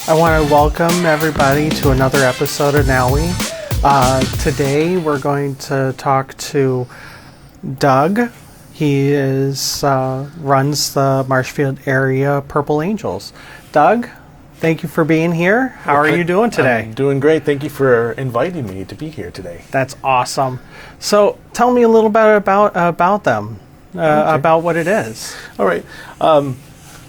I want to welcome everybody to another episode of NOWi. Today we're going to talk to Doug. He runs the Marshfield Area Purple Angels. Doug, thank you for being here. How are you doing today? I'm doing great. Thank you for inviting me to be here today. That's awesome. So tell me a little bit about them, about what it is. All right.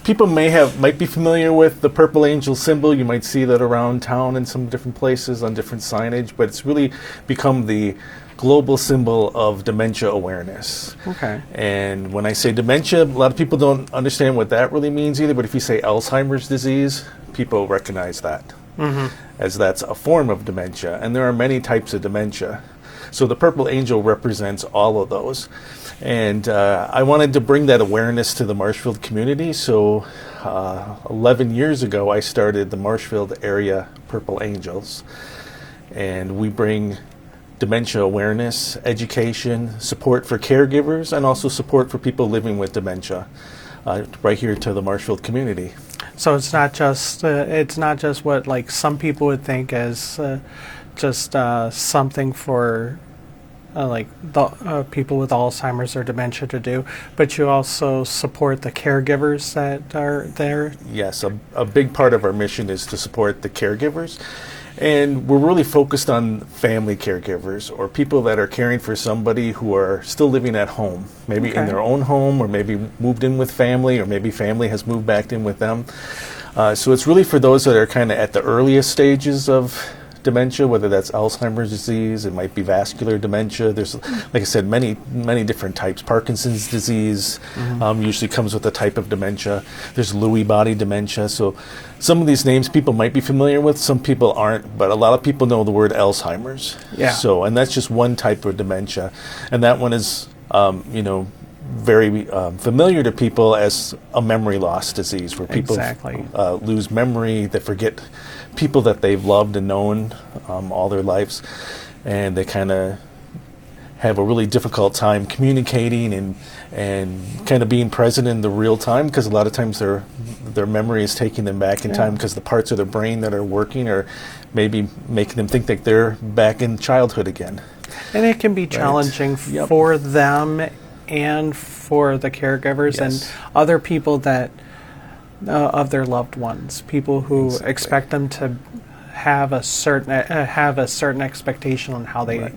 People might be familiar with the Purple Angel symbol. You might see that around town in some different places on different signage, but it's really become the global symbol of dementia awareness. Okay. And when I say dementia, a lot of people don't understand what that really means either, but if you say Alzheimer's disease, people recognize that as that's a form of dementia. And there are many types of dementia. So the Purple Angel represents all of those. And I wanted to bring that awareness to the Marshfield community. So 11 years ago, I started the Marshfield Area Purple Angels. And we bring dementia awareness, education, support for caregivers, and also support for people living with dementia right here to the Marshfield community. So it's not just what like some people would think as just something for people with Alzheimer's or dementia to do, but you also support the caregivers that are there. Yes, a big part of our mission is to support the caregivers, and we're really focused on family caregivers or people that are caring for somebody who are still living at home, maybe in their own home, or maybe moved in with family, or maybe family has moved back in with them. So it's really for those that are kind of at the earliest stages of dementia, whether that's Alzheimer's disease, it might be vascular dementia. There's, like I said, many different types. Parkinson's disease usually comes with a type of dementia. There's Lewy body dementia. So some of these names people might be familiar with, some people aren't, but a lot of people know the word Alzheimer's. Yeah. So, and that's just one type of dementia. And that one is, very familiar to people as a memory loss disease, where people lose memory, they forget people that they've loved and known all their lives, and they kind of have a really difficult time communicating and kind of being present in the real time, because a lot of times their memory is taking them back in time, because the parts of their brain that are working are maybe making them think that they're back in childhood again. And it can be challenging for them and for the caregivers and other people that of their loved ones, people who expect them to have a certain expectation on how they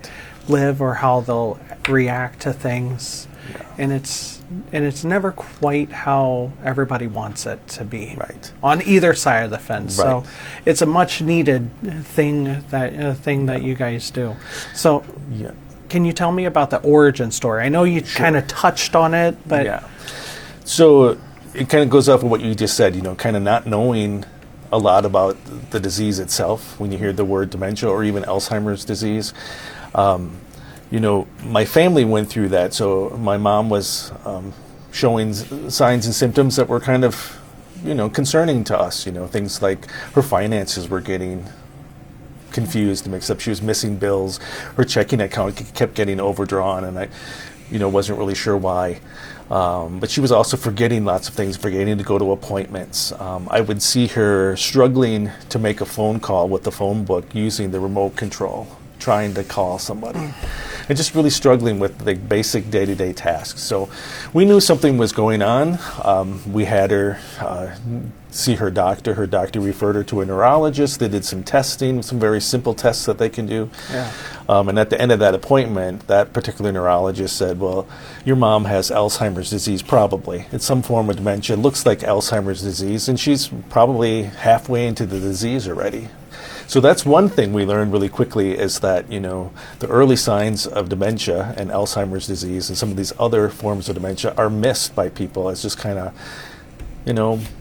live or how they'll react to things, and it's never quite how everybody wants it to be on either side of the fence. So it's a much needed thing that you guys do. So can you tell me about the origin story? I know you kind of touched on it, but so it kind of goes off of what you just said, kind of not knowing a lot about the disease itself when you hear the word dementia or even Alzheimer's disease. My family went through that. So my mom was showing signs and symptoms that were kind of, concerning to us. Things like her finances were getting confused and mixed up. She was missing bills. Her checking account kept getting overdrawn, and I wasn't really sure why. But she was also forgetting lots of things, forgetting to go to appointments. I would see her struggling to make a phone call with the phone book using the remote control, trying to call somebody, and just really struggling with the basic day-to-day tasks. So we knew something was going on. We had her see her doctor. Her doctor referred her to a neurologist. They did some testing, some very simple tests that they can do. And at the end of that appointment, that particular neurologist said, well, your mom has Alzheimer's disease, probably. It's some form of dementia. It looks like Alzheimer's disease, and she's probably halfway into the disease already. So that's one thing we learned really quickly, is that, the early signs of dementia and Alzheimer's disease and some of these other forms of dementia are missed by people as just kind of,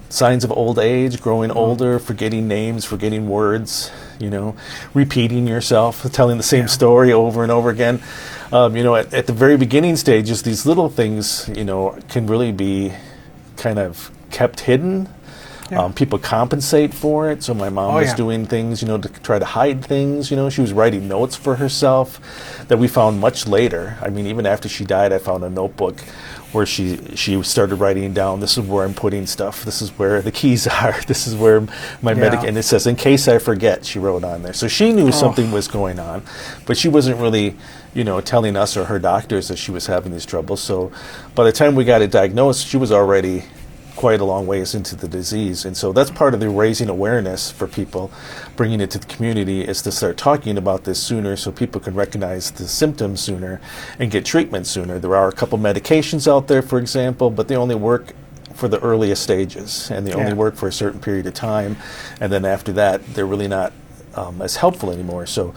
signs of old age, growing older, forgetting names, forgetting words, repeating yourself, telling the same story over and over again. At the very beginning stages, these little things, can really be kind of kept hidden. Yeah. People compensate for it. So my mom was doing things, to try to hide things. She was writing notes for herself that we found much later. I mean, even after she died, I found a notebook where she started writing down, this is where I'm putting stuff, this is where the keys are, this is where my and it says, in case I forget, she wrote on there. So she knew something was going on, but she wasn't really, telling us or her doctors that she was having these troubles. So by the time we got it diagnosed, she was already quite a long ways into the disease. And so that's part of the raising awareness for people, bringing it to the community, is to start talking about this sooner so people can recognize the symptoms sooner and get treatment sooner. There are a couple medications out there, for example, but they only work for the earliest stages, and they only work for a certain period of time. And then after that, they're really not as helpful anymore. So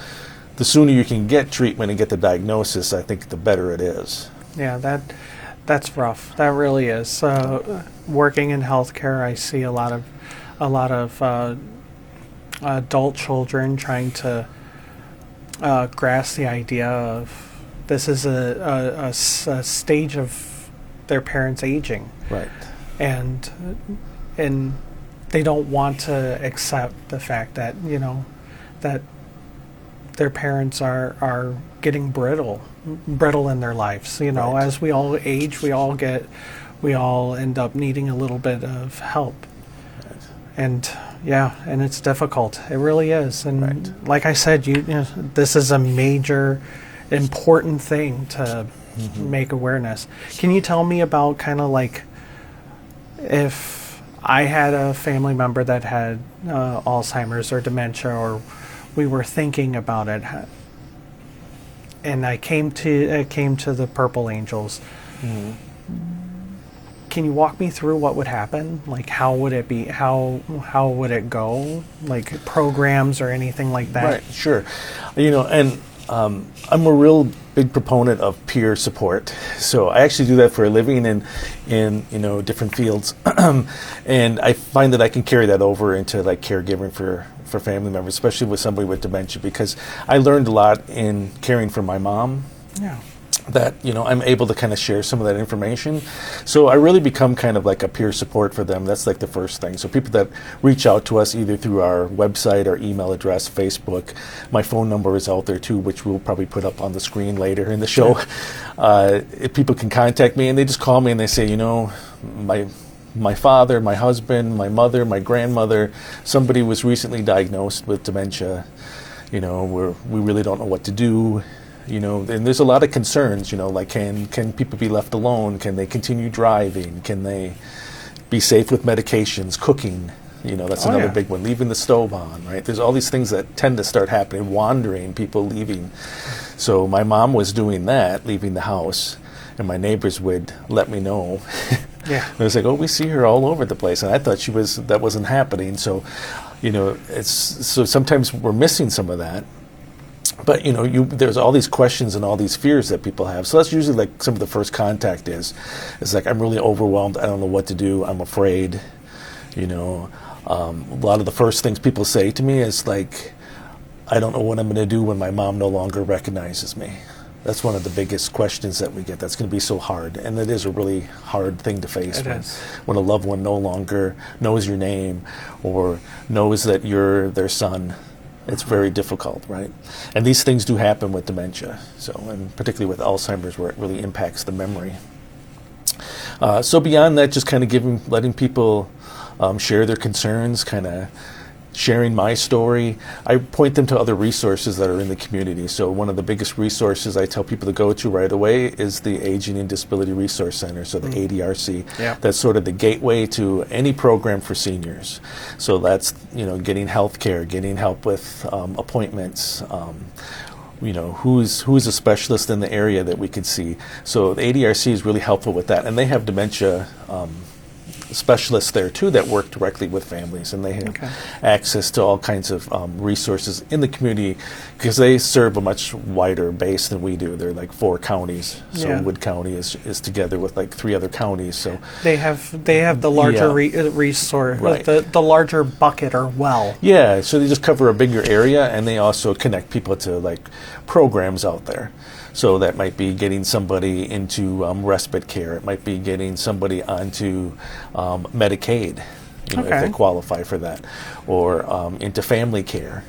the sooner you can get treatment and get the diagnosis, I think the better it is. Yeah, that's rough. That really is. Working in healthcare, I see a lot of adult children trying to grasp the idea of this is a stage of their parents aging, right? And they don't want to accept the fact that that their parents are getting brittle in their lives. Right. As we all age, we all end up needing a little bit of help. Right. And it's difficult. It really is. And like I said, this is a major, important thing to make awareness. Can you tell me about kind of like if I had a family member that had Alzheimer's or dementia, or we were thinking about it, and I came to the Purple Angels. Mm-hmm. Can you walk me through what would happen? Like, how would it be? How would it go? Like programs or anything like that? Right. Sure. And I'm a real big proponent of peer support. So I actually do that for a living in different fields, and I find that I can carry that over into like caregiving for family members, especially with somebody with dementia, because I learned a lot in caring for my mom. Yeah. That I'm able to kind of share some of that information, so I really become kind of like a peer support for them. That's like the first thing. So people that reach out to us either through our website, our email address, Facebook, my phone number is out there too, which we'll probably put up on the screen later in the show. If people can contact me, and they just call me and they say, my father, my husband, my mother, my grandmother, somebody was recently diagnosed with dementia. We really don't know what to do. And there's a lot of concerns, like can people be left alone? Can they continue driving? Can they be safe with medications, cooking? That's another big one. Leaving the stove on, right? There's all these things that tend to start happening, wandering, people leaving. So my mom was doing that, leaving the house, and my neighbors would let me know. Yeah. And it was like, we see her all over the place. And I thought that wasn't happening. So, so sometimes we're missing some of that. But there's all these questions and all these fears that people have. So that's usually like some of the first contact is like, I'm really overwhelmed. I don't know what to do. I'm afraid. A lot of the first things people say to me is like, I don't know what I'm going to do when my mom no longer recognizes me. That's one of the biggest questions that we get. That's going to be so hard, and it is a really hard thing to face when a loved one no longer knows your name or knows that you're their son. It's very difficult, right? And these things do happen with dementia, and particularly with Alzheimer's, where it really impacts the memory. So beyond that, just kind of letting people share their concerns, kind of sharing my story. I point them to other resources that are in the community. So one of the biggest resources I tell people to go to right away is the Aging and Disability Resource Center, so the ADRC. Yeah. That's sort of the gateway to any program for seniors. So that's, getting health care, getting help with appointments, who's a specialist in the area that we could see. So the ADRC is really helpful with that. And they have dementia specialists there too that work directly with families, and they have access to all kinds of resources in the community because they serve a much wider base than we do. They're like 4 counties, so Wood County is together with like 3 other counties. So they have the larger resource, right. the larger bucket or well. Yeah, so they just cover a bigger area, and they also connect people to like programs out there. So that might be getting somebody into respite care. It might be getting somebody onto Medicaid. if they qualify for that, or into family care.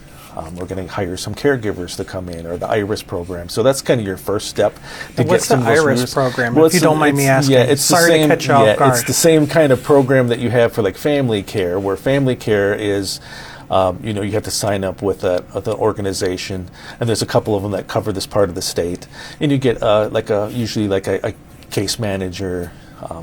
We're going to hire some caregivers to come in, or the IRIS program. So that's kind of your first step. What's the IRIS program? If you don't mind me asking. Yeah, it's Sorry to catch you off guard. It's the same kind of program that you have for like family care, where family care is, you have to sign up with an organization, and there's a couple of them that cover this part of the state, and you get usually a case manager.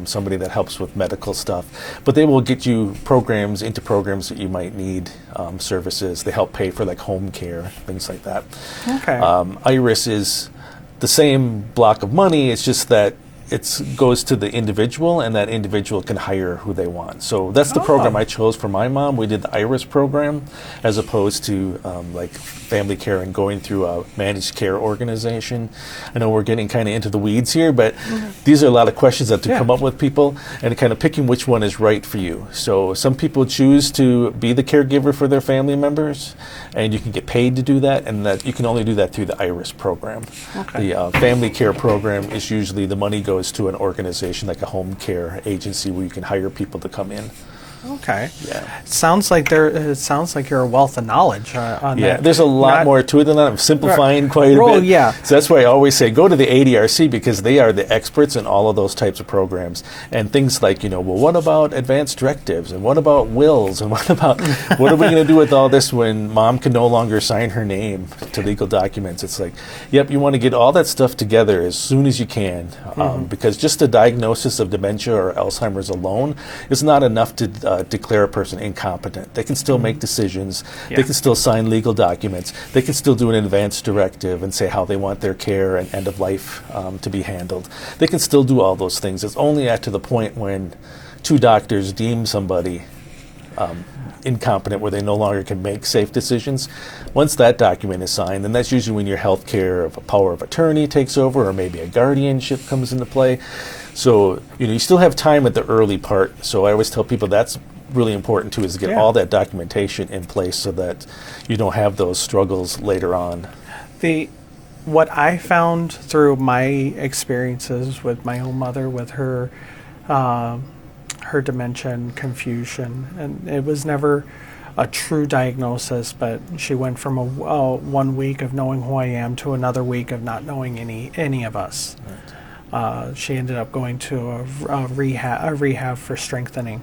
Somebody that helps with medical stuff, but they will get you into programs that you might need, services. They help pay for like home care, things like that. Okay. IRIS is the same block of money. It's just that it goes to the individual, and that individual can hire who they want. So that's the program I chose for my mom. We did the IRIS program, as opposed to like family care and going through a managed care organization. I know we're getting kind of into the weeds here, but these are a lot of questions that come up with people, and kind of picking which one is right for you. So some people choose to be the caregiver for their family members, and you can get paid to do that, and that you can only do that through the IRIS program. Okay. The family care program is usually the money goes to an organization like a home care agency where you can hire people to come in. Okay. Yeah. It sounds like you're a wealth of knowledge on that. Yeah, there's a lot more to it than that. I'm simplifying quite a bit. Yeah. So that's why I always say go to the ADRC, because they are the experts in all of those types of programs. And things like, well, what about advanced directives? And what about wills? And what are we going to do with all this when mom can no longer sign her name to legal documents? It's like, yep, you want to get all that stuff together as soon as you can, because just the diagnosis of dementia or Alzheimer's alone is not enough to declare a person incompetent. They can still make decisions. Yeah. They can still sign legal documents. They can still do an advance directive and say how they want their care and end of life to be handled. They can still do all those things. It's only to the point when two doctors deem somebody incompetent, where they no longer can make safe decisions. Once that document is signed, then that's usually when your health care power of attorney takes over, or maybe a guardianship comes into play. So, you still have time at the early part. So I always tell people that's really important too, is to get all that documentation in place so that you don't have those struggles later on. What I found through my experiences with my own mother, with her dementia and confusion, and it was never a true diagnosis, but she went from 1 week of knowing who I am to another week of not knowing any of us. Right. She ended up going to a rehab for strengthening,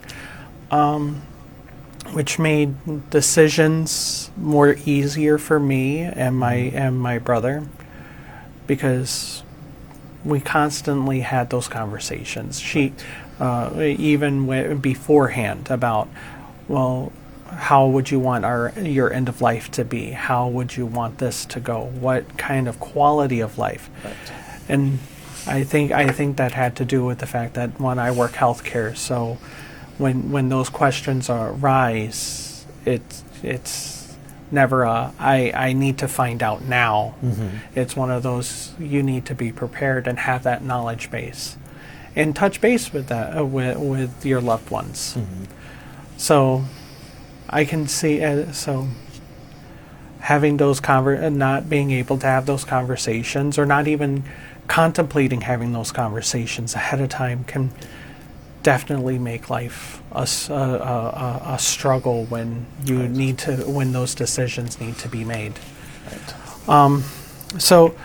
which made decisions more easier for me and my brother, because we constantly had those conversations. She even beforehand about, well, how would you want your end of life to be? How would you want this to go? What kind of quality of life? Right. And I think that had to do with the fact that when I work healthcare, so when those questions arise, it's never I need to find out now. It's one of those, you need to be prepared and have that knowledge base, and touch base with that with your loved ones. So I can see having those not being able to have those conversations, or not even contemplating having those conversations ahead of time, can definitely make life a struggle when when those decisions need to be made. Right. So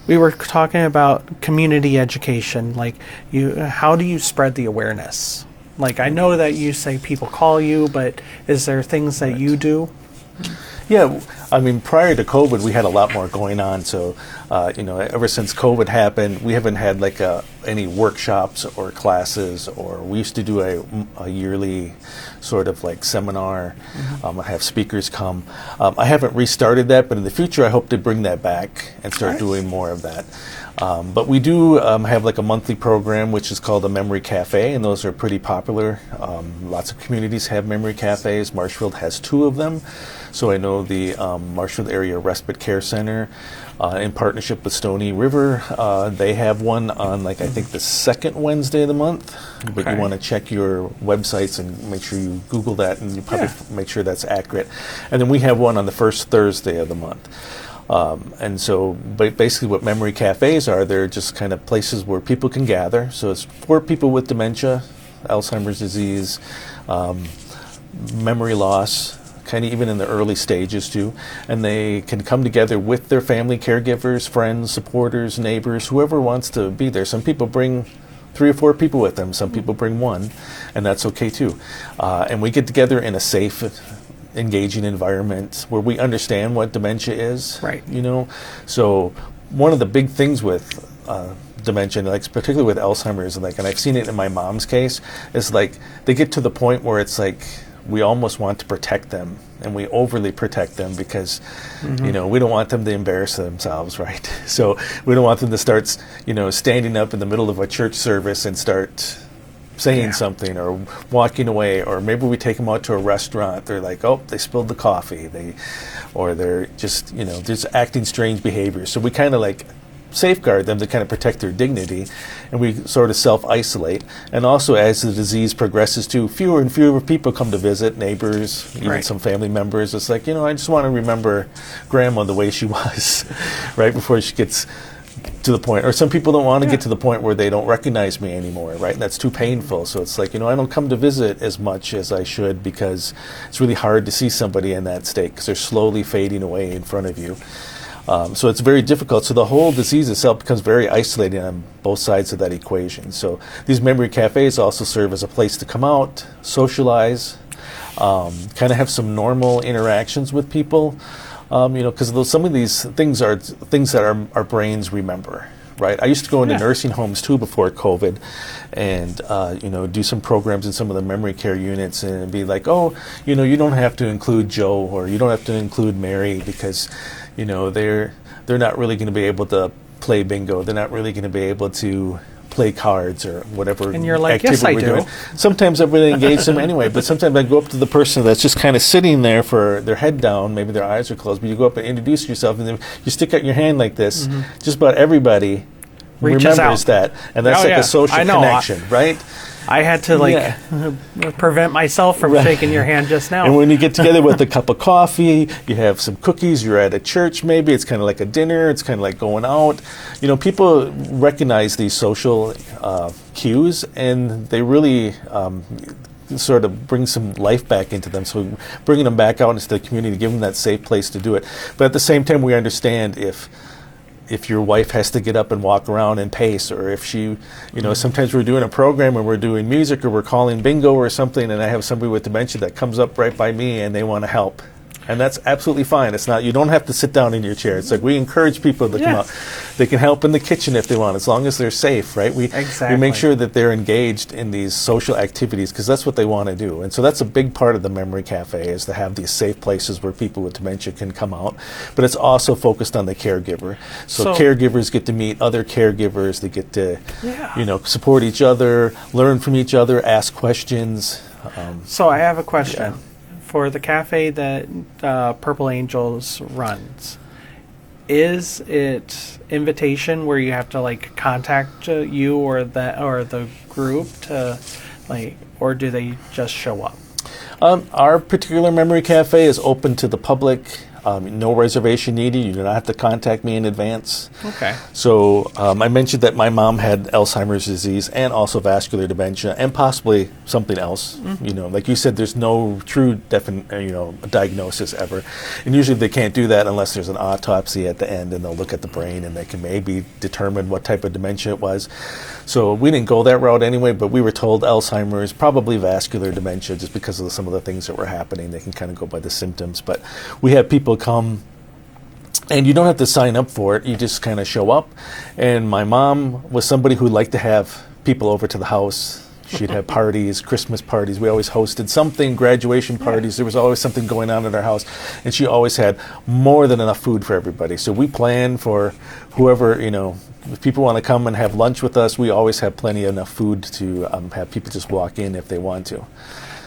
we were talking about community education. Like, how do you spread the awareness? Like, I know that you say people call you, but is there things that you do? Yeah, I mean, prior to COVID, we had a lot more going on. So, ever since COVID happened, we haven't had any workshops or classes, or we used to do a yearly sort of seminar. I have speakers come. I haven't restarted that, but in the future, I hope to bring that back and start doing more of that. But we do have a monthly program, which is called the Memory Café, and those are pretty popular. Lots of communities have memory cafes. Marshfield has 2 of them. So I know the Marshfield Area Respite Care Center, in partnership with Stony River, they have one on I think the second Wednesday of the month. But you want to check your websites and make sure you Google that, and you probably make sure that's accurate. And then we have one on the first Thursday of the month. And so basically what memory cafes are, they're just kind of places where people can gather. So it's for people with dementia, Alzheimer's disease, memory loss, kind of even in the early stages too, and they can come together with their family, caregivers, friends, supporters, neighbors, whoever wants to be there. Some people bring 3 or 4 people with them, some people bring 1, and that's okay too. And we get together in a safe, engaging environment where we understand what dementia is. Right. You know, so one of the big things with dementia, like particularly with Alzheimer's, and I've seen it in my mom's case, is like they get to the point where it's like we almost want to protect them, and we overly protect them because, you know, we don't want them to embarrass themselves, right? So we don't want them to start, you know, standing up in the middle of a church service and start saying something or walking away, or maybe we take them out to a restaurant. They're like, oh, they spilled the coffee, or they're just, you know, just acting strange behaviors. So we kind of like safeguard them to kind of protect their dignity, and we sort of self-isolate. And also, as the disease progresses too, fewer and fewer people come to visit, neighbors, even some family members. It's like, you know, I just want to remember grandma the way she was right before she gets to the point. Or some people don't want to get to the point where they don't recognize me anymore, right? And that's too painful. So it's like, you know, I don't come to visit as much as I should because it's really hard to see somebody in that state because they're slowly fading away in front of you. So it's very difficult. So the whole disease itself becomes very isolating on both sides of that equation. So these memory cafes also serve as a place to come out, socialize, kind of have some normal interactions with people, you know, because some of these things are things that our brains remember. Right. I used to go into nursing homes too before COVID, and you know, do some programs in some of the memory care units, and be like, oh, you know, you don't have to include Joe, or you don't have to include Mary because, you know, they're not really going to be able to play bingo. They're not really going to be able to play cards or whatever. And you're like, activity yes, I we're do. doing. Sometimes I really engage them anyway, but sometimes I go up to the person that's just kind of sitting there for their head down, maybe their eyes are closed, but you go up and introduce yourself, and then you stick out your hand like this. Just about everybody Reaches remembers out. that, and that's like a social connection, right? I had to prevent myself from shaking your hand just now. And when you get together with a cup of coffee, you have some cookies, you're at a church maybe, it's kind of like a dinner, it's kind of like going out. You know, people recognize these social cues, and they really sort of bring some life back into them. So bringing them back out into the community, give them that safe place to do it. But at the same time, we understand if your wife has to get up and walk around and pace, or if she, you know, sometimes we're doing a program and we're doing music or we're calling bingo or something, and I have somebody with dementia that comes up right by me and they want to help. And that's absolutely fine. It's not, you don't have to sit down in your chair. It's like we encourage people to come out. They can help in the kitchen if they want, as long as they're safe, right? We make sure that they're engaged in these social activities because that's what they want to do. And so that's a big part of the Memory Cafe, is to have these safe places where people with dementia can come out. But it's also focused on the caregiver. So caregivers get to meet other caregivers. They get to, you know, support each other, learn from each other, ask questions. So I have a question. For the cafe that Purple Angels runs, is it invitation where you have to like contact you or the group to like, or do they just show up? Our particular memory cafe is open to the public. No reservation needed. You do not have to contact me in advance. Okay. So I mentioned that my mom had Alzheimer's disease and also vascular dementia and possibly something else. You know, like you said, there's no true diagnosis ever. And usually they can't do that unless there's an autopsy at the end, and they'll look at the brain and they can maybe determine what type of dementia it was. So we didn't go that route anyway, but we were told Alzheimer's, probably vascular dementia, just because of some of the things that were happening. They can kind of go by the symptoms. But we have people come, and you don't have to sign up for it. You just kind of show up. And my mom was somebody who liked to have people over to the house. She'd have parties, Christmas parties. We always hosted something, graduation parties. There was always something going on in our house. And she always had more than enough food for everybody. So we plan for whoever, you know, if people want to come and have lunch with us, we always have plenty enough food to have people just walk in if they want to.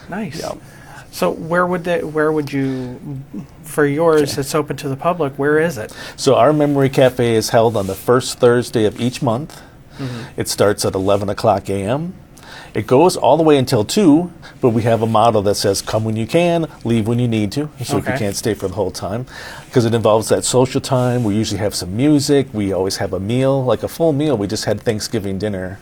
Nice. Yeah. So where would you, for yours, it's open to the public, where is it? So our Memory Cafe is held on the first Thursday of each month. It starts at 11 o'clock a.m. It goes all the way until 2, but we have a motto that says, come when you can, leave when you need to, so if you can't stay for the whole time, because it involves that social time. We usually have some music. We always have a meal, like a full meal. We just had Thanksgiving dinner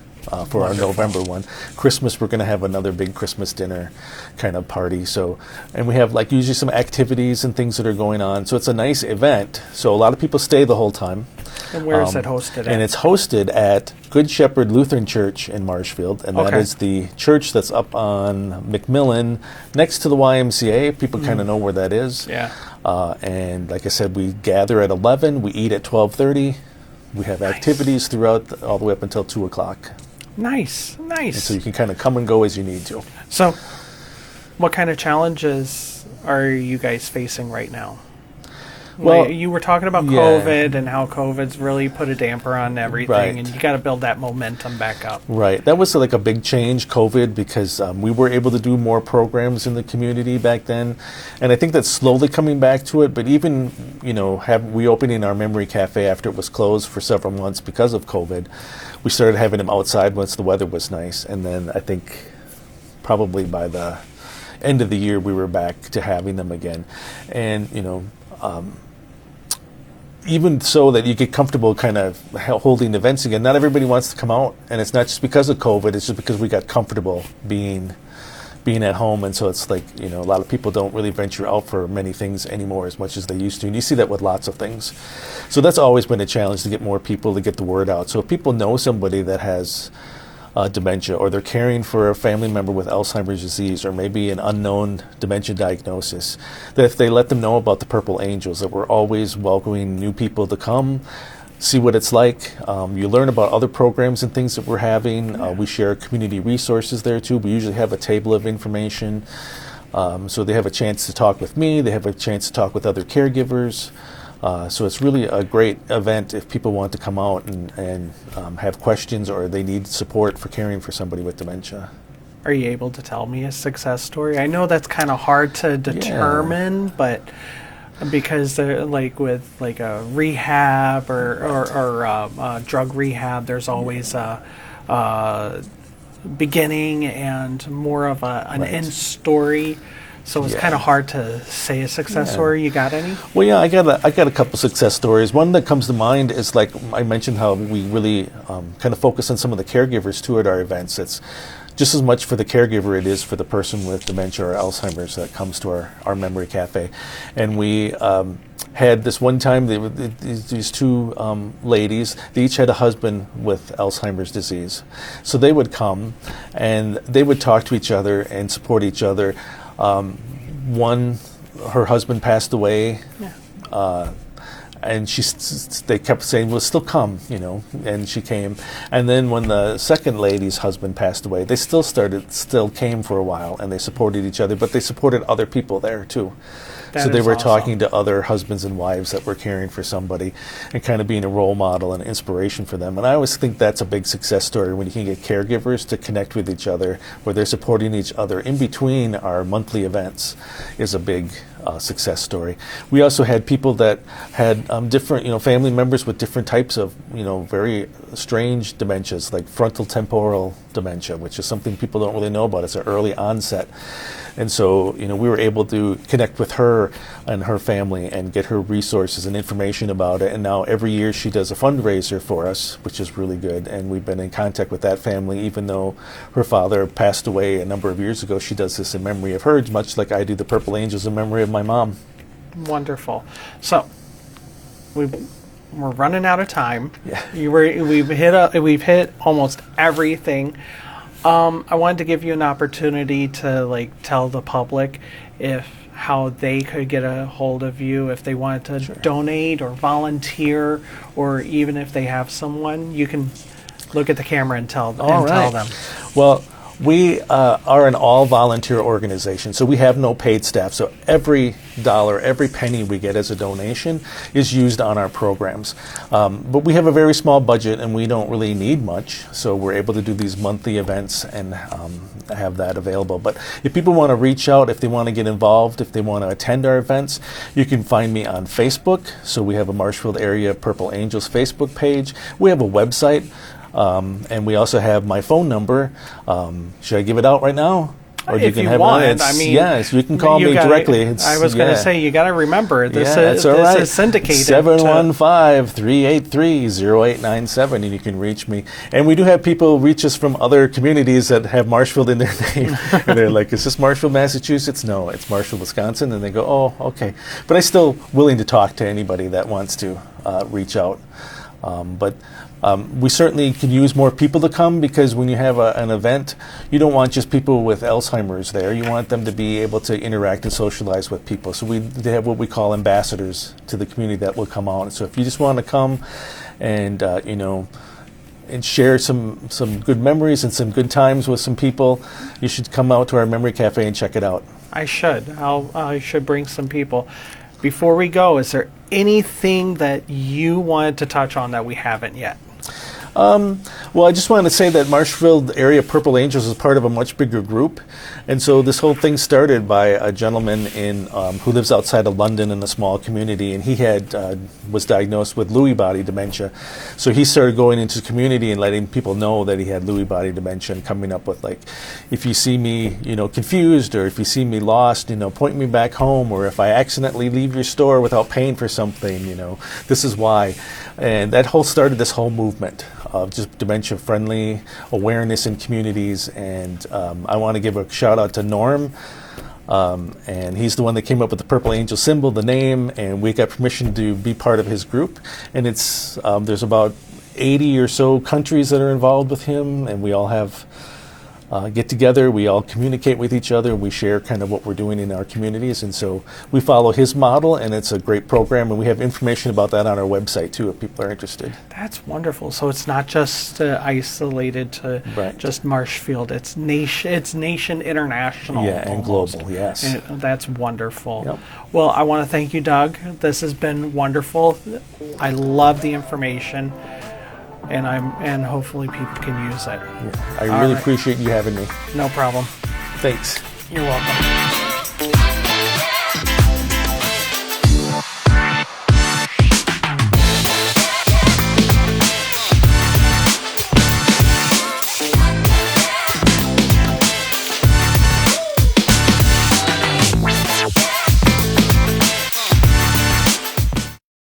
for our November one. Christmas, we're going to have another big Christmas dinner kind of party. So, and we have like usually some activities and things that are going on. So it's a nice event. So a lot of people stay the whole time. And where is it hosted at? And it's hosted at Good Shepherd Lutheran Church in Marshfield. And that is the church that's up on McMillan next to the YMCA. People kind of know where that is. Yeah. And like I said, we gather at 11. We eat at 12:30. We have activities throughout all the way up until 2 o'clock. Nice. And so you can kind of come and go as you need to. So what kind of challenges are you guys facing right now? Well, like you were talking about COVID and how COVID's really put a damper on everything, and you got to build that momentum back up. Right. That was like a big change, COVID, because we were able to do more programs in the community back then, and I think that's slowly coming back to it. But even reopening our memory cafe after it was closed for several months because of COVID, we started having them outside once the weather was nice, and then I think probably by the end of the year we were back to having them again, and even so that you get comfortable kind of holding events again. Not everybody wants to come out, and it's not just because of COVID, it's just because we got comfortable being at home, and so it's like, a lot of people don't really venture out for many things anymore as much as they used to, and you see that with lots of things. So that's always been a challenge, to get more people to get the word out. So if people know somebody that has dementia, or they're caring for a family member with Alzheimer's disease, or maybe an unknown dementia diagnosis, that if they let them know about the Purple Angels, that we're always welcoming new people to come, see what it's like. You learn about other programs and things that we're having. We share community resources there too. We usually have a table of information. So they have a chance to talk with me. They have a chance to talk with other caregivers. So it's really a great event if people want to come out and have questions, or they need support for caring for somebody with dementia. Are you able to tell me a success story? I know that's kind of hard to determine, but because like with like a rehab or drug rehab, there's always a beginning and more of an end story. So it's kind of hard to say a success story. You got any? Well, yeah, I got a couple success stories. One that comes to mind is, like I mentioned, how we really kind of focus on some of the caregivers too at our events. It's just as much for the caregiver it is for the person with dementia or Alzheimer's that comes to our memory cafe. And we had this one time, these two ladies, they each had a husband with Alzheimer's disease. So they would come and they would talk to each other and support each other. Her husband passed away, and they kept saying, "Well, still come," and she came. And then when the second lady's husband passed away, they still came for a while, and they supported each other, but they supported other people there too. So they were talking to other husbands and wives that were caring for somebody and kind of being a role model and inspiration for them. And I always think that's a big success story, when you can get caregivers to connect with each other, where they're supporting each other in between our monthly events, is a big success story. We also had people that had different, family members with different types of, very strange dementias, like frontal temporal dementia, which is something people don't really know about. It's an early onset. And so, we were able to connect with her and her family and get her resources and information about it. And now every year she does a fundraiser for us, which is really good. And we've been in contact with that family, even though her father passed away a number of years ago. She does this in memory of her, much like I do the Purple Angels in memory of my mom. Wonderful. So, we're running out of time. Yeah. We've hit almost everything. I wanted to give you an opportunity to tell the public how they could get a hold of you if they wanted to donate or volunteer, or even if they have someone. You can look at the camera and tell them. Well, we are an all-volunteer organization, so we have no paid staff. So every dollar, every penny we get as a donation is used on our programs. But we have a very small budget, and we don't really need much, so we're able to do these monthly events and have that available. But if people want to reach out, if they want to get involved, if they want to attend our events, you can find me on Facebook. So we have a Marshfield Area Purple Angels Facebook page. We have a website. And we also have my phone number. Should I give it out right now? Or if you want, I mean, yes, you can call me directly. I was going to say, you got to remember, this is syndicated. 715-383-0897, and you can reach me. And we do have people reach us from other communities that have Marshfield in their name. And they're like, is this Marshfield, Massachusetts? No, it's Marshfield, Wisconsin. And they go, oh, okay. But I'm still willing to talk to anybody that wants to reach out. We certainly could use more people to come, because when you have an event, you don't want just people with Alzheimer's there. You want them to be able to interact and socialize with people. So they have what we call ambassadors to the community that will come out. So if you just want to come and and share some good memories and some good times with some people, you should come out to our Memory Cafe and check it out. I should. I should bring some people. Before we go, is there anything that you wanted to touch on that we haven't yet? Well, I just wanted to say that Marshfield Area Purple Angels is part of a much bigger group. And so this whole thing started by a gentleman who lives outside of London in a small community, and he was diagnosed with Lewy body dementia. So he started going into the community and letting people know that he had Lewy body dementia, and coming up with, like, if you see me, confused, or if you see me lost, point me back home, or if I accidentally leave your store without paying for something, this is why. And that started this whole movement of just dementia-friendly awareness in communities. And I want to give a shout-out to Norm. And he's the one that came up with the Purple Angel symbol, the name, and we got permission to be part of his group. And there's about 80 or so countries that are involved with him, and we all have get together, we all communicate with each other, and we share kind of what we're doing in our communities. And so we follow his model, and it's a great program, and we have information about that on our website too if people are interested. That's wonderful. So it's not just isolated to just Marshfield. It's nation international. Yeah, and almost. Global, yes. And that's wonderful. Yep. Well, I want to thank you, Doug. This has been wonderful. I love the information. And hopefully people can use it. Yeah, I really appreciate you having me. No problem. Thanks. You're welcome.